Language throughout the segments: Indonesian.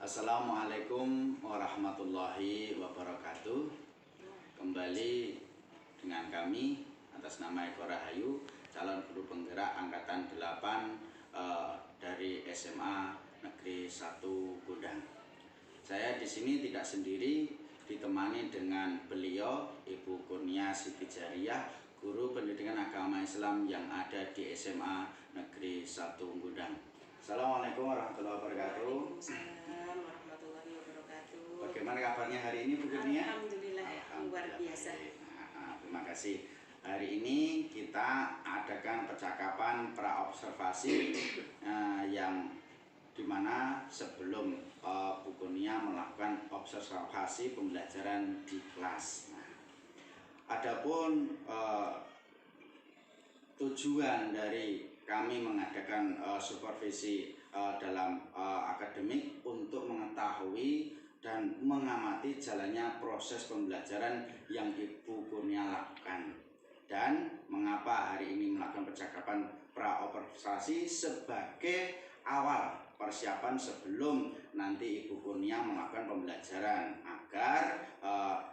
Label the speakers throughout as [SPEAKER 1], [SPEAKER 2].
[SPEAKER 1] Assalamualaikum warahmatullahi wabarakatuh. Kembali dengan kami atas nama Eko Rahayu, calon guru penggerak angkatan 8 dari SMA Negeri 1 Gudang. Saya di sini tidak sendiri, ditemani dengan beliau Ibu Kurnia Siti Jariyah, guru pendidikan agama Islam yang ada di SMA Negeri 1 Gudang. Assalamualaikum warahmatullahi wabarakatuh.
[SPEAKER 2] Waalaikumsalam warahmatullahi wabarakatuh.
[SPEAKER 1] Bagaimana kabarnya hari ini Bu Kurnia?
[SPEAKER 2] Alhamdulillah, luar biasa.
[SPEAKER 1] Terima kasih. Hari ini kita adakan percakapan praobservasi yang dimana sebelum Bu Kurnia melakukan observasi pembelajaran di kelas. Adapun tujuan dari kami mengadakan supervisi dalam akademik untuk mengetahui dan mengamati jalannya proses pembelajaran yang Ibu Kurnia lakukan. Dan mengapa hari ini melakukan percakapan praobservasi sebagai awal persiapan sebelum nanti Ibu Kurnia melakukan pembelajaran, agar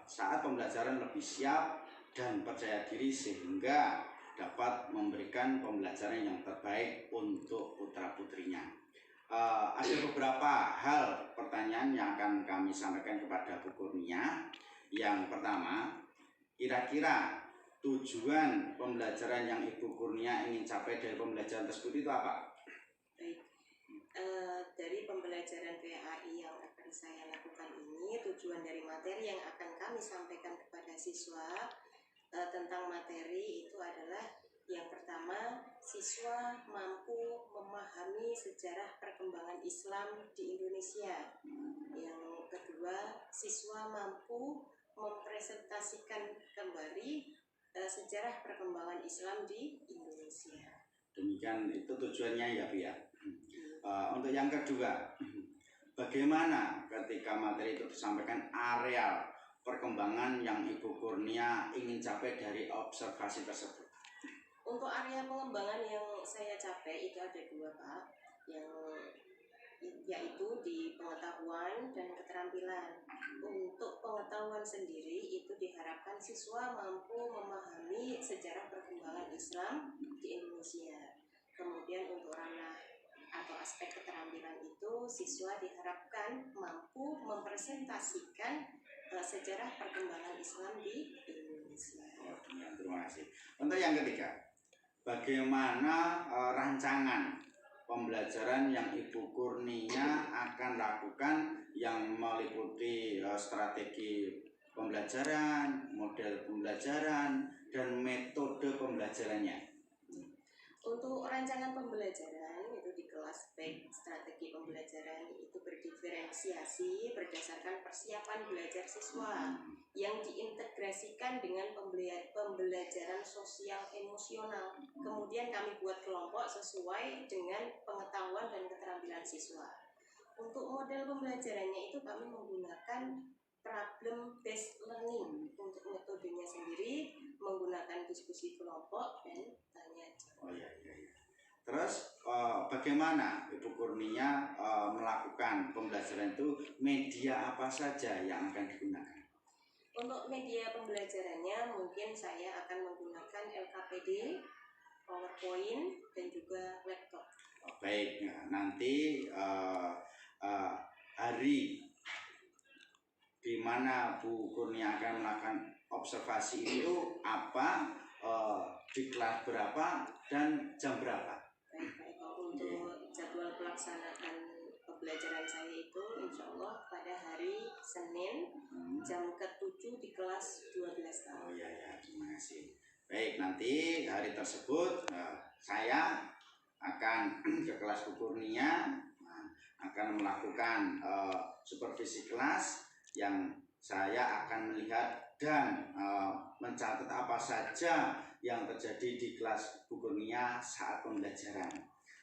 [SPEAKER 1] saat pembelajaran lebih siap dan percaya diri sehingga dapat memberikan pembelajaran yang terbaik untuk putra-putrinya. Ada beberapa hal pertanyaan yang akan kami sampaikan kepada Bu Kurnia. Yang pertama, kira-kira tujuan pembelajaran yang Ibu Kurnia ingin capai dari pembelajaran tersebut itu apa?
[SPEAKER 2] Baik, dari pembelajaran PAI yang akan saya lakukan ini, tujuan dari materi yang akan kami sampaikan kepada siswa tentang materi itu adalah yang pertama, siswa mampu memahami sejarah perkembangan Islam di Indonesia. Yang kedua, siswa mampu mempresentasikan kembali sejarah perkembangan Islam di Indonesia.
[SPEAKER 1] Demikian itu tujuannya ya Bu ya. Untuk yang kedua, bagaimana ketika materi itu disampaikan areal perkembangan yang Ibu Kurnia ingin capai dari observasi tersebut?
[SPEAKER 2] Untuk area pengembangan yang saya capai itu ada dua, Pak, yaitu di pengetahuan dan keterampilan. Untuk pengetahuan sendiri itu diharapkan siswa mampu memahami sejarah perkembangan Islam di Indonesia. Kemudian untuk ranah atau aspek keterampilan itu siswa diharapkan mampu mempresentasikan sejarah perkembangan Islam di Indonesia.
[SPEAKER 1] Terima kasih. Untuk yang ketiga, bagaimana rancangan pembelajaran yang Ibu Kurnia akan lakukan yang meliputi strategi pembelajaran, model pembelajaran, dan metode pembelajarannya?
[SPEAKER 2] Untuk rancangan pembelajaran itu di kelas, baik strategi pembelajaran itu berdiferensiasi berdasarkan persiapan belajar siswa yang diintegrasikan dengan pembelajaran sosial emosional. Kemudian kami buat kelompok sesuai dengan pengetahuan dan keterampilan siswa. Untuk model pembelajarannya itu kami menggunakan problem based learning. Untuk metodenya sendiri menggunakan diskusi kelompok dan tanya jawab.
[SPEAKER 1] Terus bagaimana Ibu Kurnia melakukan pembelajaran itu, media apa saja yang akan digunakan?
[SPEAKER 2] Untuk media pembelajarannya mungkin saya akan menggunakan LKPD, PowerPoint, dan juga laptop.
[SPEAKER 1] Baik, nanti hari di mana Bu Kurnia akan melakukan observasi itu apa, di kelas berapa, dan jam berapa?
[SPEAKER 2] Baik, untuk jadwal pelaksanaan pembelajaran saya itu insya Allah pada hari Senin jam ke-7 di kelas 12 tahun.
[SPEAKER 1] Terima kasih. Baik, nanti hari tersebut saya akan ke kelas Bu Kurnia, akan melakukan supervisi kelas yang saya akan melihat dan mencatat apa saja yang terjadi di kelas Bu Kurnia saat pembelajaran.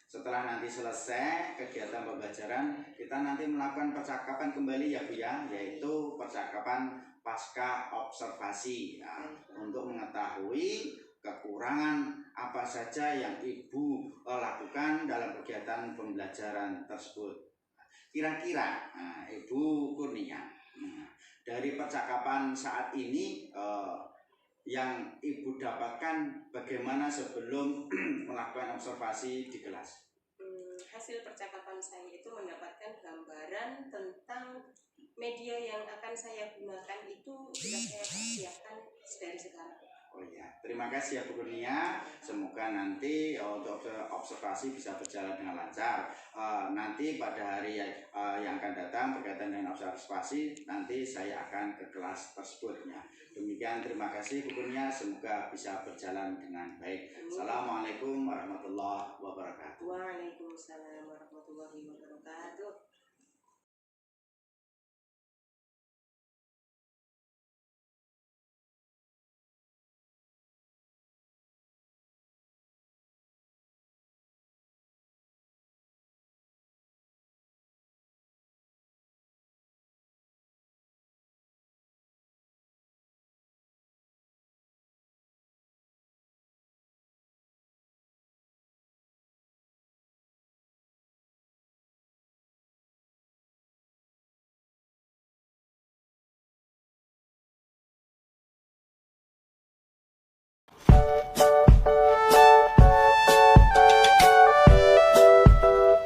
[SPEAKER 1] Setelah nanti selesai kegiatan pembelajaran, kita nanti melakukan percakapan kembali ya Bu ya, yaitu percakapan pasca observasi ya, untuk mengetahui kekurangan apa saja yang Ibu lakukan dalam kegiatan pembelajaran tersebut. Kira-kira Ibu Kurnia, dari percakapan saat ini yang Ibu dapatkan bagaimana sebelum melakukan observasi di kelas?
[SPEAKER 2] Hasil percakapan saya itu mendapatkan gambaran tentang media yang akan saya gunakan itu sudah saya persiapkan dari sekarang.
[SPEAKER 1] Oh ya, terima kasih ya Bu Kurnia. Semoga nanti untuk observasi bisa berjalan dengan lancar. Nanti pada hari yang akan datang berkaitan dengan observasi, nanti saya akan ke kelas tersebut ya. Demikian, terima kasih Bu Kurnia. Semoga bisa berjalan dengan baik. Assalamualaikum warahmatullahi wabarakatuh.
[SPEAKER 2] Waalaikumsalam warahmatullahi wabarakatuh.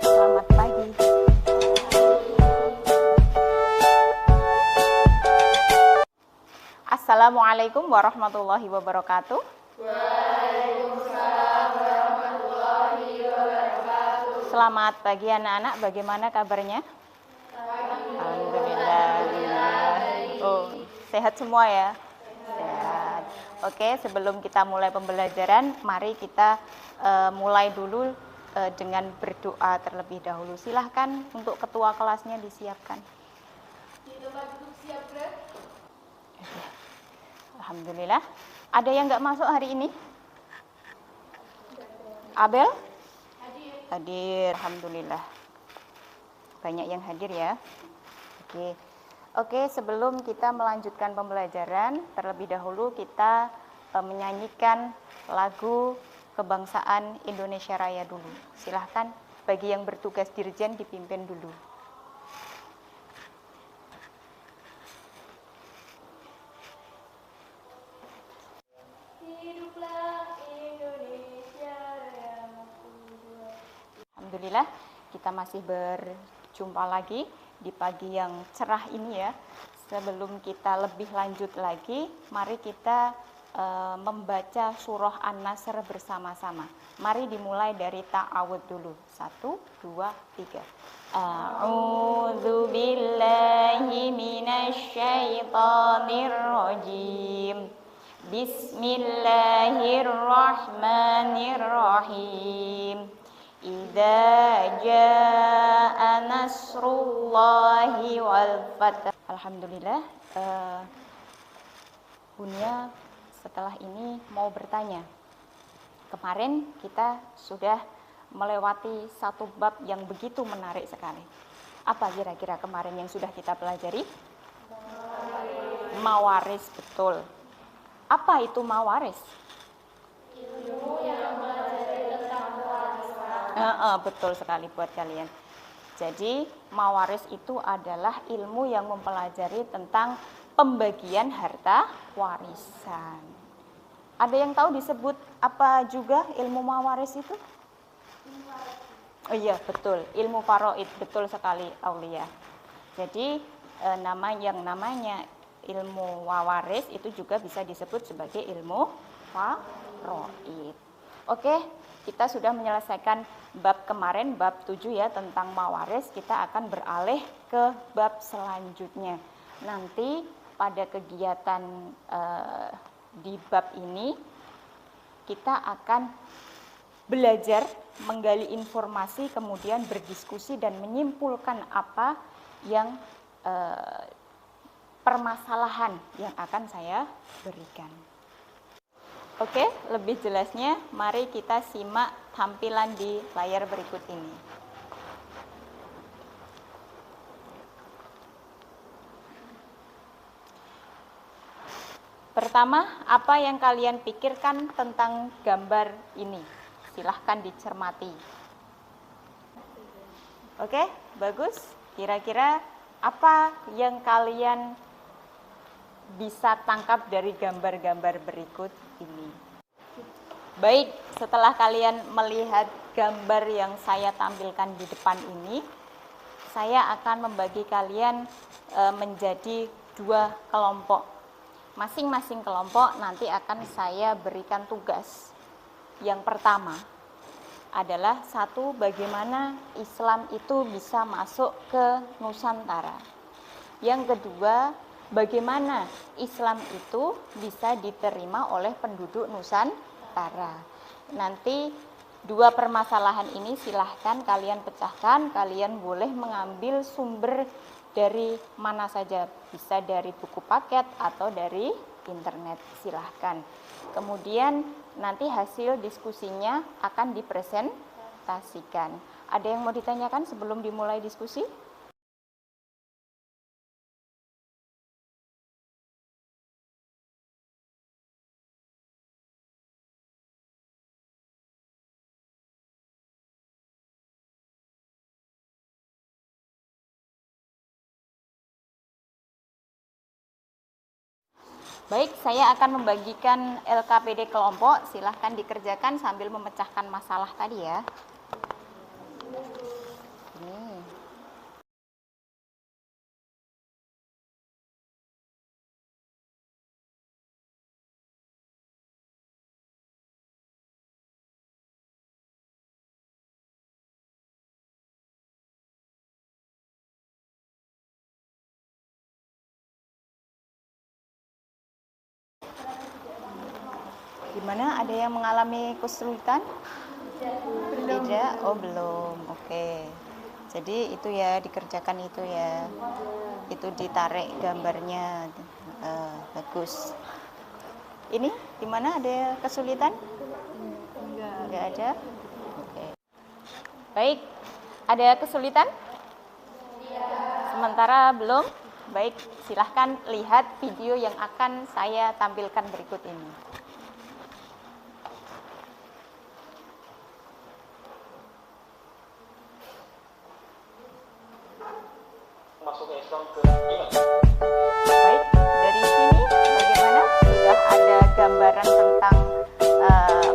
[SPEAKER 3] Selamat pagi. Assalamualaikum warahmatullahi wabarakatuh. Waalaikumsalam warahmatullahi wabarakatuh. Selamat pagi anak-anak, bagaimana kabarnya? Alhamdulillah. Oh, sehat semua ya? Sehat. Oke, sebelum kita mulai pembelajaran, mari kita mulai dulu dengan berdoa terlebih dahulu. Silahkan untuk ketua kelasnya disiapkan.
[SPEAKER 4] Di tempat duduk siap, Greg?
[SPEAKER 3] Alhamdulillah. Ada yang nggak masuk hari ini? Abel?
[SPEAKER 4] Hadir.
[SPEAKER 3] Hadir, alhamdulillah. Banyak yang hadir ya. Oke, sebelum kita melanjutkan pembelajaran, terlebih dahulu kita menyanyikan lagu kebangsaan Indonesia Raya dulu. Silahkan bagi yang bertugas dirjen dipimpin dulu.
[SPEAKER 4] Hiduplah Indonesia Raya.
[SPEAKER 3] Alhamdulillah, kita masih berjumpa lagi di pagi yang cerah ini ya. Sebelum kita lebih lanjut lagi, mari kita membaca surah An-Nasr bersama-sama. Mari dimulai dari ta'awudz dulu. 1, 2, 3. A'udzu billahi minasyaitonir rajim. Bismillahirrahmanirrahim. Idza jaa nasrullahi wal fath. Alhamdulillah. Bunia setelah ini mau bertanya. Kemarin kita sudah melewati satu bab yang begitu menarik sekali. Apa kira-kira kemarin yang sudah kita pelajari? Mawaris, betul. Apa itu mawaris?
[SPEAKER 4] Ilmu yang mempelajari tentang pewarisan.
[SPEAKER 3] Betul sekali buat kalian. Jadi mawaris itu adalah ilmu yang mempelajari tentang pembagian harta warisan. Ada yang tahu disebut apa juga ilmu mawaris itu? Oh iya, betul. Ilmu faraid, betul sekali Aulia. Jadi namanya ilmu wawaris itu juga bisa disebut sebagai ilmu faraid. Oke, kita sudah menyelesaikan bab kemarin, bab 7 ya, tentang mawaris. Kita akan beralih ke bab selanjutnya. Nanti pada kegiatan di bab ini kita akan belajar menggali informasi, kemudian berdiskusi dan menyimpulkan apa yang permasalahan yang akan saya berikan. Oke, lebih jelasnya mari kita simak tampilan di layar berikut ini. Pertama, apa yang kalian pikirkan tentang gambar ini? Silahkan dicermati. Oke, bagus. Kira-kira apa yang kalian bisa tangkap dari gambar-gambar berikut ini? Baik, setelah kalian melihat gambar yang saya tampilkan di depan ini, saya akan membagi kalian menjadi 2 kelompok. Masing-masing kelompok nanti akan saya berikan tugas. Yang pertama adalah bagaimana Islam itu bisa masuk ke Nusantara. Yang kedua, bagaimana Islam itu bisa diterima oleh penduduk Nusantara. Nanti 2 permasalahan ini silahkan kalian pecahkan, kalian boleh mengambil sumber dari mana saja, bisa dari buku paket atau dari internet, silahkan. Kemudian nanti hasil diskusinya akan dipresentasikan. Ada yang mau ditanyakan sebelum dimulai diskusi? Baik, saya akan membagikan LKPD kelompok. Silahkan dikerjakan sambil memecahkan masalah tadi ya. Ini. Gimana? Ada yang mengalami kesulitan? Tidak? Oh, belum. Oke. Jadi itu ya, dikerjakan itu ya. Itu ditarik gambarnya. Bagus. Ini gimana? Ada kesulitan? Enggak ada? Oke. Baik. Ada kesulitan? Sementara belum? Baik, silahkan lihat video yang akan saya tampilkan berikut ini.
[SPEAKER 5] Masuknya Islam ke Irak.
[SPEAKER 3] Baik, dari sini bagaimana? Sudah ada gambaran tentang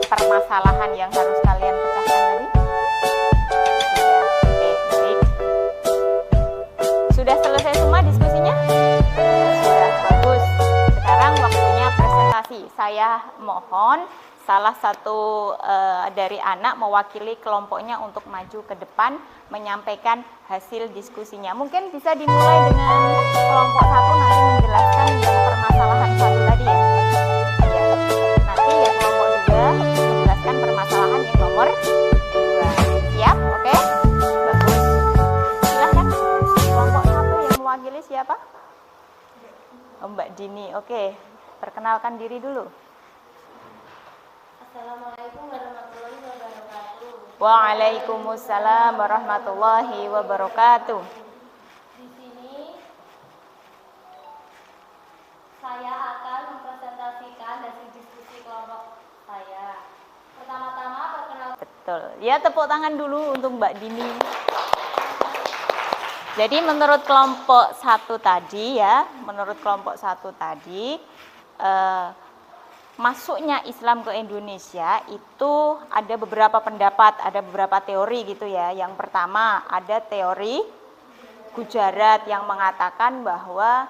[SPEAKER 3] permasalahan yang harus kalian pecahkan tadi? Sudah, oke, baik. Sudah selesai semua diskusinya? Sudah, bagus. Sekarang waktunya presentasi. Saya mohon salah satu dari anak mewakili kelompoknya untuk maju ke depan menyampaikan hasil diskusinya. Mungkin bisa dimulai dengan kelompok 1 nanti menjelaskan yang permasalahan 1 tadi ya. Ya. Nanti ya kelompok 2 menjelaskan permasalahan yang nomor 2. Siap? Oke? Bagus. Silahkan. Kelompok 1 yang mewakili siapa? Oh, Mbak Dini. Oke. Perkenalkan diri dulu.
[SPEAKER 4] Assalamualaikum warahmatullahi wabarakatuh.
[SPEAKER 3] Waalaikumsalam warahmatullahi wabarakatuh.
[SPEAKER 4] Di sini saya akan mempresentasikan hasil diskusi kelompok saya. Pertama-tama perkenalkan.
[SPEAKER 3] Betul. Ya, tepuk tangan dulu untuk Mbak Dini. Jadi menurut kelompok 1 tadi ya, masuknya Islam ke Indonesia itu ada beberapa pendapat, ada beberapa teori gitu ya. Yang pertama ada teori Gujarat yang mengatakan bahwa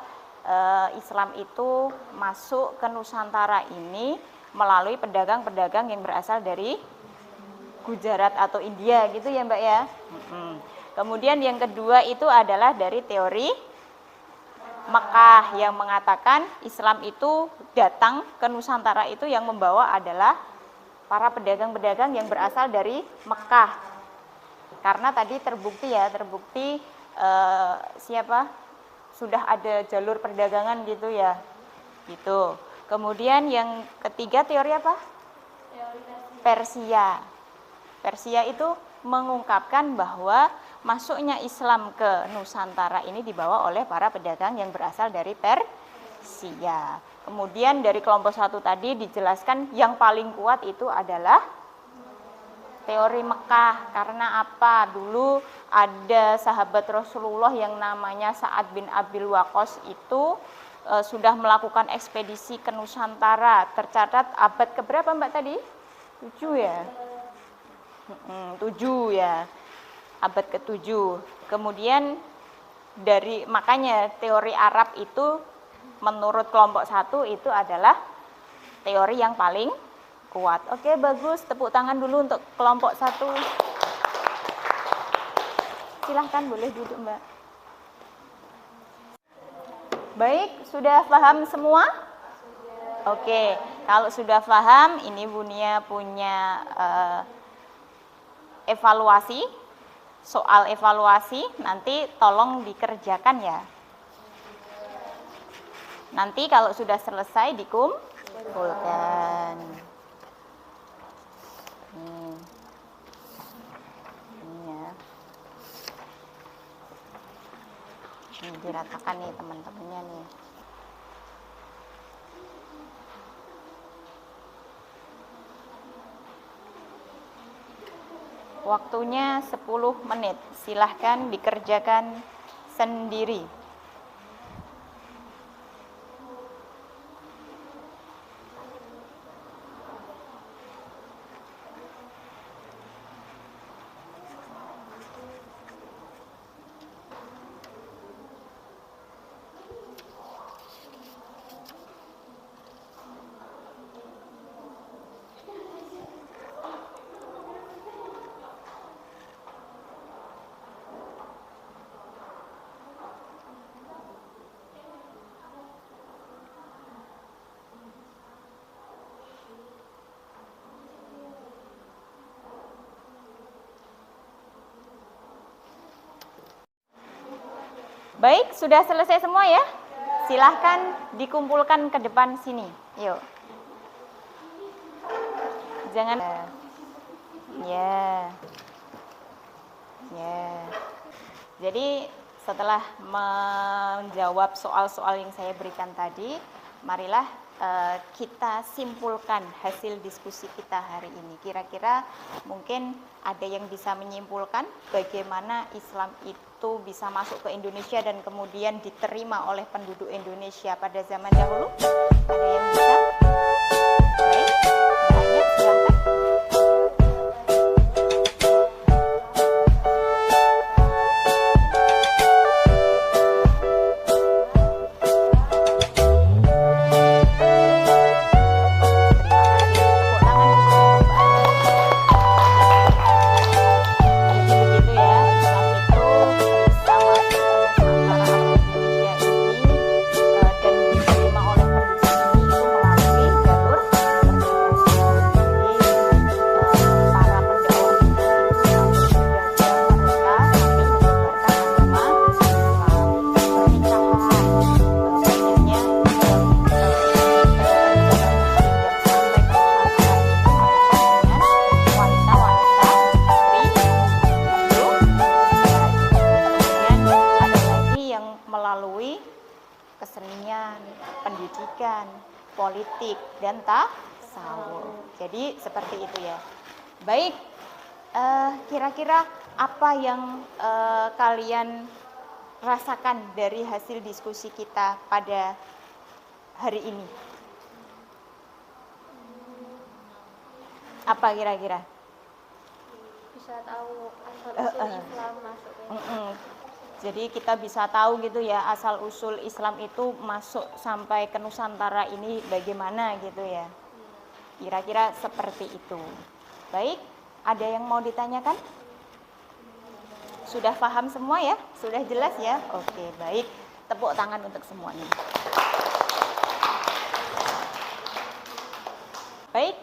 [SPEAKER 3] Islam itu masuk ke Nusantara ini melalui pedagang-pedagang yang berasal dari Gujarat atau India gitu ya Mbak ya. Kemudian yang kedua itu adalah dari teori Mekah yang mengatakan Islam itu datang ke Nusantara itu yang membawa adalah para pedagang-pedagang yang berasal dari Mekah. Karena tadi terbukti sudah ada jalur perdagangan gitu ya. Gitu. Kemudian yang ketiga teori apa?
[SPEAKER 4] Teori
[SPEAKER 3] Persia. Persia itu mengungkapkan bahwa masuknya Islam ke Nusantara ini dibawa oleh para pedagang yang berasal dari Persia. Kemudian dari kelompok 1 tadi dijelaskan yang paling kuat itu adalah teori Mekah. Karena apa? Dulu ada sahabat Rasulullah yang namanya Sa'ad bin Abil Waqqas itu sudah melakukan ekspedisi ke Nusantara. Tercatat abad keberapa Mbak tadi? 7 ya? 7 ya. Abad ke-7. Kemudian makanya teori Arab itu menurut kelompok 1 itu adalah teori yang paling kuat. Oke, bagus. Tepuk tangan dulu untuk kelompok 1. Silahkan boleh duduk, Mbak. Baik, sudah paham semua? Oke, kalau sudah paham, ini Bunia punya evaluasi, soal evaluasi, nanti tolong dikerjakan ya. Nanti kalau sudah selesai dikumpulkan. Ini ya. Ini diratakan nih teman-temannya nih. Waktunya 10 menit. Silahkan dikerjakan sendiri. Baik, sudah selesai semua ya? Silahkan dikumpulkan ke depan sini. Yuk. Jangan. Ya. Jadi setelah menjawab soal-soal yang saya berikan tadi, marilah kita simpulkan hasil diskusi kita hari ini. Kira-kira mungkin ada yang bisa menyimpulkan bagaimana Islam itu bisa masuk ke Indonesia dan kemudian diterima oleh penduduk Indonesia pada zaman dahulu? Ada yang bisa? Baik, banyak, silahkan. Politik dan tasawuf. Jadi seperti itu ya. Baik, kira-kira apa yang kalian rasakan dari hasil diskusi kita pada hari ini? Apa kira-kira?
[SPEAKER 4] Bisa tahu asal-usul Islam masuk ke
[SPEAKER 3] Jadi kita bisa tahu gitu ya, asal usul Islam itu masuk sampai ke Nusantara ini bagaimana gitu ya. Kira-kira seperti itu. Baik, ada yang mau ditanyakan? Sudah paham semua ya? Sudah jelas ya? Oke, baik. Tepuk tangan untuk semuanya. Baik,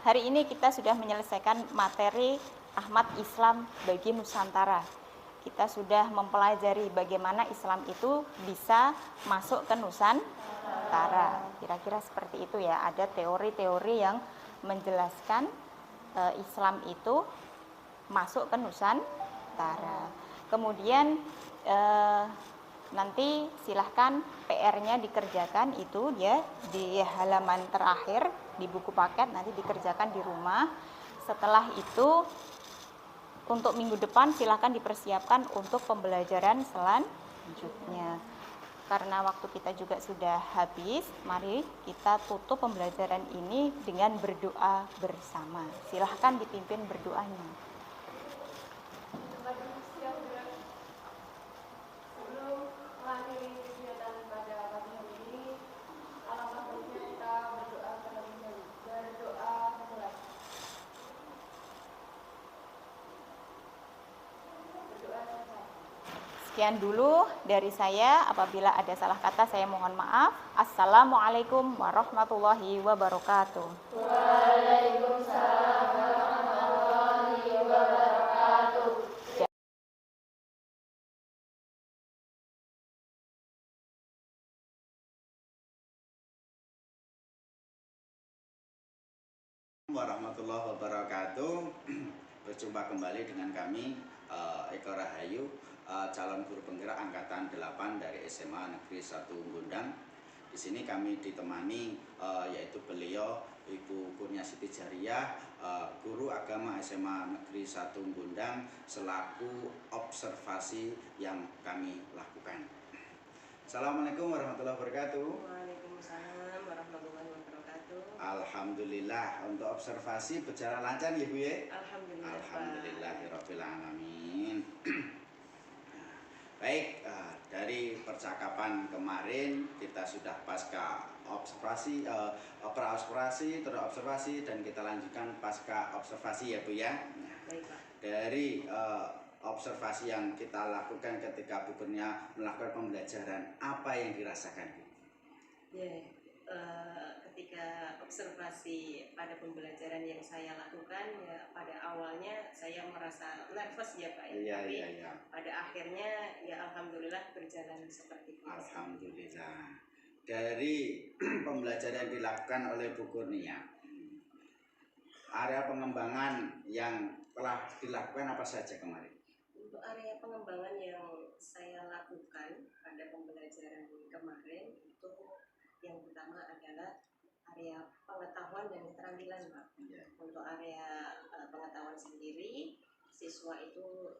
[SPEAKER 3] hari ini kita sudah menyelesaikan materi Ahmad Islam bagi Nusantara. Kita sudah mempelajari bagaimana Islam itu bisa masuk ke Nusantara. Kira-kira seperti itu ya. Ada teori-teori yang menjelaskan Islam itu masuk ke Nusantara. Kemudian nanti silahkan PR-nya dikerjakan itu ya di halaman terakhir di buku paket, nanti dikerjakan di rumah. Setelah itu untuk minggu depan silahkan dipersiapkan untuk pembelajaran selanjutnya. Karena waktu kita juga sudah habis, mari kita tutup pembelajaran ini dengan berdoa bersama. Silahkan dipimpin berdoanya.
[SPEAKER 4] Sebelum mengakhiri kegiatan pada pagi hari ini, alangkah baiknya kita berdoa terlebih dahulu. Berdoa mulai. Berdoa selesai.
[SPEAKER 3] Sekian dulu dari saya. Apabila ada salah kata, saya mohon maaf. Assalamualaikum warahmatullahi wabarakatuh.
[SPEAKER 4] Waalaikumsalam warahmatullahi wabarakatuh.
[SPEAKER 1] Warahmatullahi wabarakatuh. Berjumpa kembali dengan kami Eko Rahayu, calon guru penggerak angkatan 8 dari SMA Negeri 1 Gondang. Di sini kami ditemani yaitu beliau Ibu Kurniasiti Jariah, guru agama SMA Negeri 1 Gondang, selaku observasi yang kami lakukan. Assalamualaikum warahmatullahi wabarakatuh.
[SPEAKER 2] Waalaikumsalam warahmatullahi wabarakatuh.
[SPEAKER 1] Alhamdulillah, untuk observasi berjalan lancar ya Bu ya?
[SPEAKER 2] Alhamdulillah.
[SPEAKER 1] Alhamdulillahirabbil alamin. Baik, dari percakapan kemarin kita sudah pasca observasi, pra-observasi, terobservasi, dan kita lanjutkan pasca observasi ya Bu ya.
[SPEAKER 2] Baik, Pak.
[SPEAKER 1] Dari observasi yang kita lakukan ketika Bu Kurnia melakukan pembelajaran, apa yang dirasakan Bu?
[SPEAKER 2] Ya, ketika observasi pada pembelajaran yang saya lakukan, ya pada awalnya saya merasa nervous ya Pak. Tapi
[SPEAKER 1] Iya.
[SPEAKER 2] pada akhirnya ya alhamdulillah berjalan seperti biasa.
[SPEAKER 1] Alhamdulillah. Dari pembelajaran yang dilakukan oleh Bu Kurnia, area pengembangan yang telah dilakukan apa saja kemarin?
[SPEAKER 2] Untuk area pengembangan yang saya lakukan pada pembelajaran kemarin itu yang pertama adalah area pengetahuan dan keterampilan Pak.
[SPEAKER 1] Ya.
[SPEAKER 2] Untuk area pengetahuan sendiri, siswa itu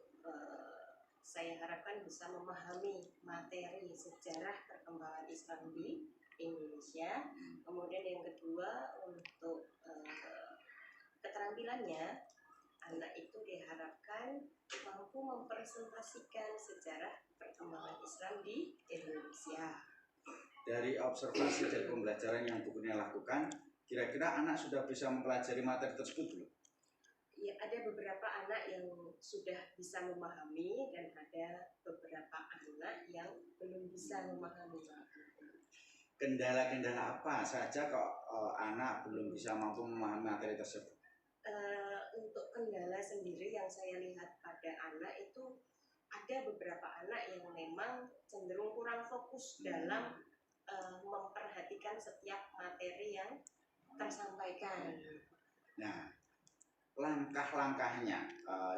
[SPEAKER 2] saya harapkan bisa memahami materi sejarah perkembangan Islam di Indonesia. Kemudian yang kedua untuk keterampilannya, anak itu diharapkan mampu mempresentasikan sejarah perkembangan Islam di Indonesia.
[SPEAKER 1] Dari observasi dan pembelajaran yang Bu Kurnia lakukan, kira-kira anak sudah bisa mempelajari materi tersebut belum?
[SPEAKER 2] Ya, ada beberapa anak yang sudah bisa memahami dan ada beberapa anak yang belum bisa memahami.
[SPEAKER 1] Kendala-kendala apa saja kok anak belum bisa mampu memahami materi tersebut?
[SPEAKER 2] Untuk kendala sendiri yang saya lihat pada anak itu ada beberapa anak yang memang cenderung kurang fokus dalam memperhatikan setiap materi yang tersampaikan.
[SPEAKER 1] Nah, langkah-langkahnya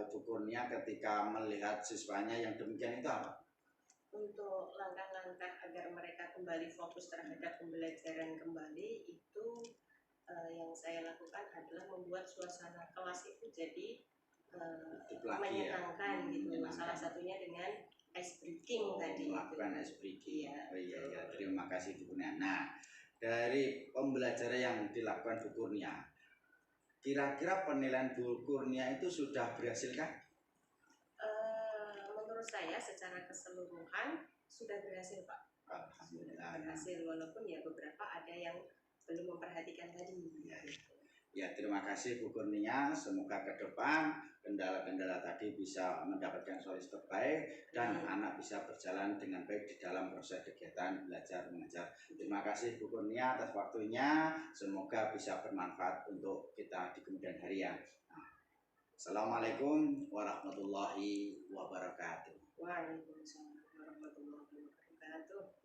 [SPEAKER 1] Ibu Kurnia ketika melihat siswanya yang demikian itu apa?
[SPEAKER 2] Untuk langkah-langkah agar mereka kembali fokus terhadap pembelajaran kembali itu yang saya lakukan adalah membuat suasana kelas itu jadi menyenangkan gitu. Salah satunya dengan ice breaking tadi.
[SPEAKER 1] Melakukan ice breaking.
[SPEAKER 2] Ya.
[SPEAKER 1] Oh iya, terima kasih Bu Kurnia. Nah, dari pembelajaran yang dilakukan Bu Kurnia, kira-kira penilaian Bu Kurnia itu sudah berhasilkah?
[SPEAKER 2] Menurut saya secara keseluruhan sudah berhasil Pak.
[SPEAKER 1] Alhamdulillah.
[SPEAKER 2] Berhasil walaupun ya beberapa ada yang belum memperhatikan tadi.
[SPEAKER 1] Ya, terima kasih Bu Kurnia. Semoga ke depan kendala-kendala tadi bisa mendapatkan solusi terbaik dan anak bisa berjalan dengan baik di dalam proses kegiatan belajar mengajar. Terima kasih Bu Kurnia atas waktunya. Semoga bisa bermanfaat untuk kita di kemudian hari ya. Assalamualaikum warahmatullahi wabarakatuh.
[SPEAKER 2] Waalaikumsalam warahmatullahi wabarakatuh.